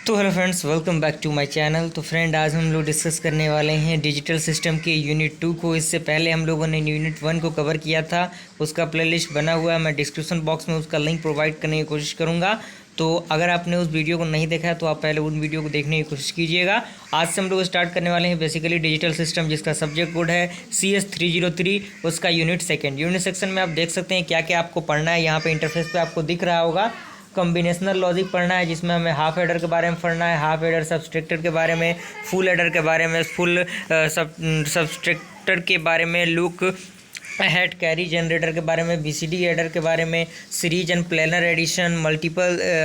तो hello friends, welcome back to my channel. तो friend, आज हम लोग डिस्कस करने वाले हैं डिजिटल सिस्टम के यूनिट 2 को। इससे पहले हम लोगों ने यूनिट 1 को कवर किया था, उसका प्लेलिस्ट बना हुआ है। मैं डिस्क्रिप्शन बॉक्स में उसका लिंक प्रोवाइड करने की कोशिश करूंगा। तो अगर आपने उस वीडियो को नहीं देखा है तो आप पहले उन वीडियो को देखने की कोशिश कीजिएगा। आज से हम लोग स्टार्ट करने वाले हैं बेसिकली डिजिटल सिस्टम, जिसका सब्जेक्ट कोड है CS303, उसका यूनिट सेकेंड। यूनिट सेक्शन में आप देख सकते हैं क्या क्या आपको पढ़ना है। यहाँ पे इंटरफेस पे आपको दिख रहा होगा कॉम्बिनेशनल लॉजिक पढ़ना है, जिसमें हमें हाफ एडर के बारे में पढ़ना है, हाफ एडर सबस्ट्रक्टर के बारे में, फुल एडर के बारे में, फुल सबस्ट्रक्टर के बारे में, लुक हेड कैरी जनरेटर के बारे में, BCD एडर के बारे में, series and planar addition,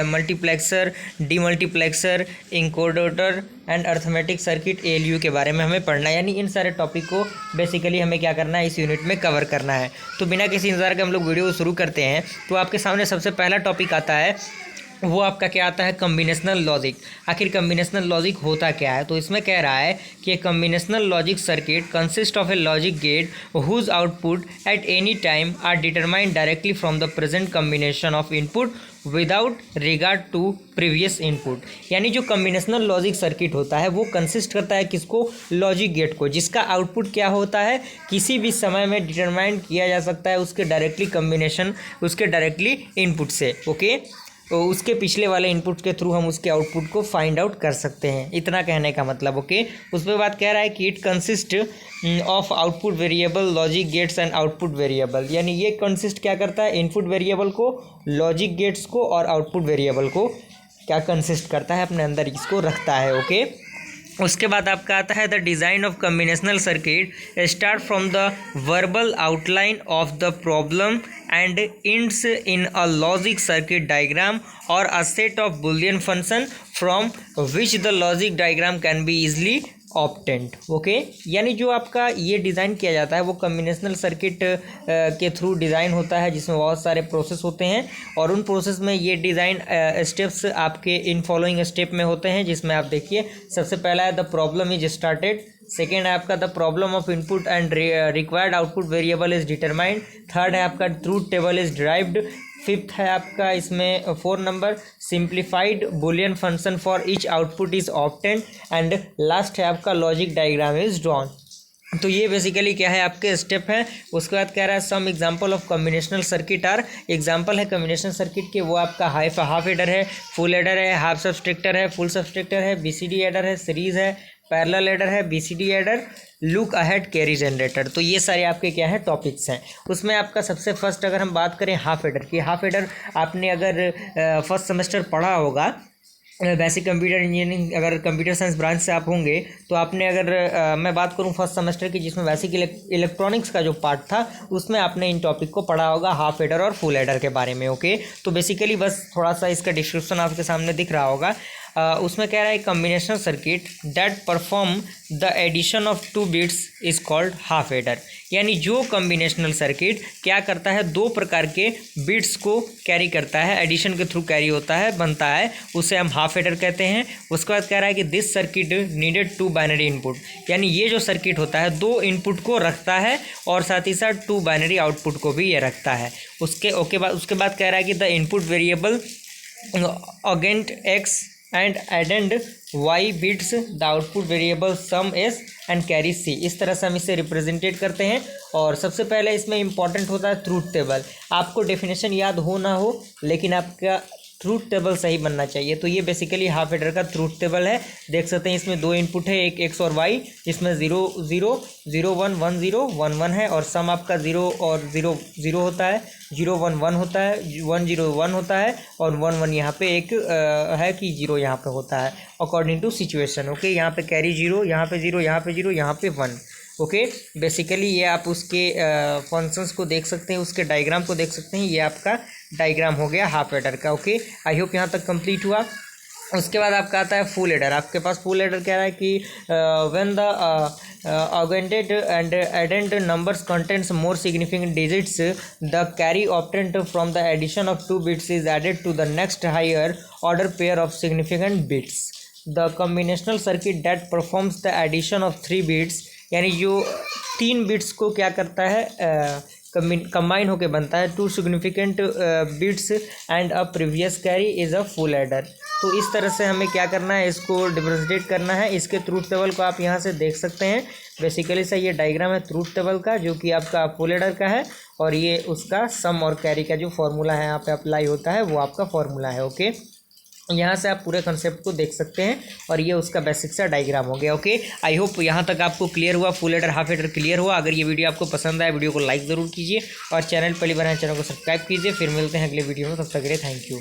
multiplexer, demultiplexer, encoder and arithmetic circuit ALU के बारे में हमें पढ़ना है। यानी इन सारे टॉपिक को बेसिकली हमें क्या करना है, इस यूनिट में कवर करना है। तो बिना किसी इंतजार के हम लोग वीडियो को शुरू करते हैं। तो आपके सामने सबसे पहला टॉपिक आता है, वो आपका क्या आता है, कम्बिनेशनल लॉजिक। आखिर कम्बिनेशनल लॉजिक होता क्या है? तो इसमें कह रहा है कि combinational logic circuit consist of a logic gate whose output at any time are determined directly from the present combination of input without regard to previous input. यानी जो कम्बिनेशनल लॉजिक सर्किट होता है वो कंसिस्ट करता है किसको, logic gate को, जिसका आउटपुट क्या होता है, किसी भी समय में डिटरमाइन किया जा सकता है उसके डायरेक्टली कम्बिनेशन, उसके डायरेक्टली इनपुट से। ओके, तो उसके पिछले वाले इनपुट के थ्रू हम उसके आउटपुट को फाइंड आउट कर सकते हैं। इतना कहने का मतलब। ओके, उसके बाद कह रहा है कि it consist of output variable, logic gates and output variable. यानी ये कंसिस्ट क्या करता है, इनपुट वेरिएबल को, लॉजिक गेट्स को और आउटपुट वेरिएबल को क्या कंसिस्ट करता है, अपने अंदर इसको रखता है। ओके, उसके बाद आपका आता है the design of combinational circuit start from the verbal outline of the problem and ends in a logic circuit diagram और a set of Boolean function from which the logic diagram can be easily obtained. Okay, यानी जो आपका ये design किया जाता है वो combinational circuit के थ्रू डिज़ाइन होता है, जिसमें बहुत सारे प्रोसेस होते हैं और उन प्रोसेस में ये डिज़ाइन स्टेप्स आपके इन फॉलोइंग स्टेप में होते हैं, जिसमें आप देखिए सबसे पहला है the problem is started, second है आपका the problem of input and required output variable is determined, third है आपका truth table is derived, fifth है आपका इसमें 4 number simplified Boolean function for each output is obtained and last है आपका logic diagram is drawn. तो ये basically क्या है, आपके स्टेप है। उसके बाद कह रहा है some example of combinational circuit are, example है कम्बिनेशनल सर्किट के, वो आपका हाफ एडर है, फुल एडर है, हाफ सबस्ट्रक्टर है, फुल सबस्ट्रक्टर है, BCD एडर है, सीरीज है, पैरेलल एडर है, BCD adder, look ahead carry generator. तो ये सारे आपके क्या है, टॉपिक्स हैं। उसमें आपका सबसे फर्स्ट अगर हम बात करें हाफ एडर की, हाफ एडर आपने अगर फर्स्ट सेमेस्टर पढ़ा होगा, वैसे कंप्यूटर इंजीनियरिंग अगर कंप्यूटर साइंस ब्रांच से आप होंगे तो आपने अगर मैं बात करूं फर्स्ट सेमेस्टर की, जिसमें वैसे इलेक्ट्रॉनिक्स का जो पार्ट था उसमें आपने इन टॉपिक को पढ़ा होगा, हाफ एडर और फुल एडर के बारे में। ओके, तो बेसिकली बस थोड़ा सा इसका डिस्क्रिप्शन आपके सामने दिख रहा होगा। उसमें कह रहा है combinational circuit that perform the addition of 2 bits is called half adder. यानी जो कम्बिनेशनल सर्किट क्या करता है, 2 प्रकार के बिट्स को कैरी करता है, एडिशन के थ्रू कैरी होता है, बनता है, उसे हम हाफ एडर कहते हैं। उसके बाद कह रहा है कि this circuit needed 2 binary input. यानी ये जो सर्किट होता है 2 इनपुट को रखता है और साथ ही साथ 2 बाइनरी आउटपुट को भी ये रखता है। उसके बाद कह रहा है कि the input variable augend x and addend y bits the output variable sum s and carry c। इस तरह से हम इसे रिप्रेजेंटेट करते हैं। और सबसे पहले इसमें इंपॉर्टेंट होता है ट्रूथ टेबल। आपको डेफिनेशन याद हो ना हो, लेकिन आपका ट्रूथ टेबल सही बनना चाहिए। तो ये बेसिकली हाफ एडर का ट्रूथ टेबल है। देख सकते हैं इसमें 2 इनपुट है, एक x और y, जिसमें 0 0 0 1 1 0 1 1 है और सम आपका 0 और 0 0 होता है, 0 1 1 होता है, 1 0 1 होता है और 1 1 यहाँ पे एक है कि 0 यहाँ पे होता है अकॉर्डिंग टू सिचुएशन। ओके, यहाँ पे कैरी 0, यहाँ पे 0, यहाँ पे 0, यहाँ पे 1। ओके, बेसिकली ये आप उसके फंक्शंस को देख सकते हैं, उसके डायग्राम को देख सकते हैं। ये आपका डायग्राम हो गया हाफ एडर का। ओके, आई होप यहाँ तक कंप्लीट हुआ। उसके बाद आपका आता है फुल एडर। आपके पास फुल एडर कह रहा है कि when the augmented and addend numbers contains more significant digits, the carry obtained from the addition of 2 bits is added to the next higher order pair of significant bits. The combinational circuit that performs the addition of 3 bits, यानी जो 3 bits को क्या करता है, combine होकर बनता है। Two significant bits and a previous carry is a full adder. तो इस तरह से हमें क्या करना है, इसको डिफ्रेंशिएट करना है। इसके ट्रूथ टेबल को आप यहाँ से देख सकते हैं। बेसिकली से ये डायग्राम है ट्रूथ टेबल का, जो कि आपका फुल एडर का है, और ये उसका सम और कैरी का जो फॉर्मूला है यहाँ पे अप्लाई होता है, वो आपका फॉर्मूला है। ओके, यहाँ से आप पूरे कंसेप्ट को देख सकते हैं, और ये उसका बेसिक सा डायग्राम हो गया। ओके, आई होप यहाँ तक आपको क्लियर हुआ, full adder half adder clear हुआ। अगर ये वीडियो आपको पसंद आए, वीडियो को लाइक ज़रूर कीजिए, और चैनल पहली बार चैनल को सब्सक्राइब कीजिए। फिर मिलते हैं अगले वीडियो में, तब तक के लिए थैंक यू।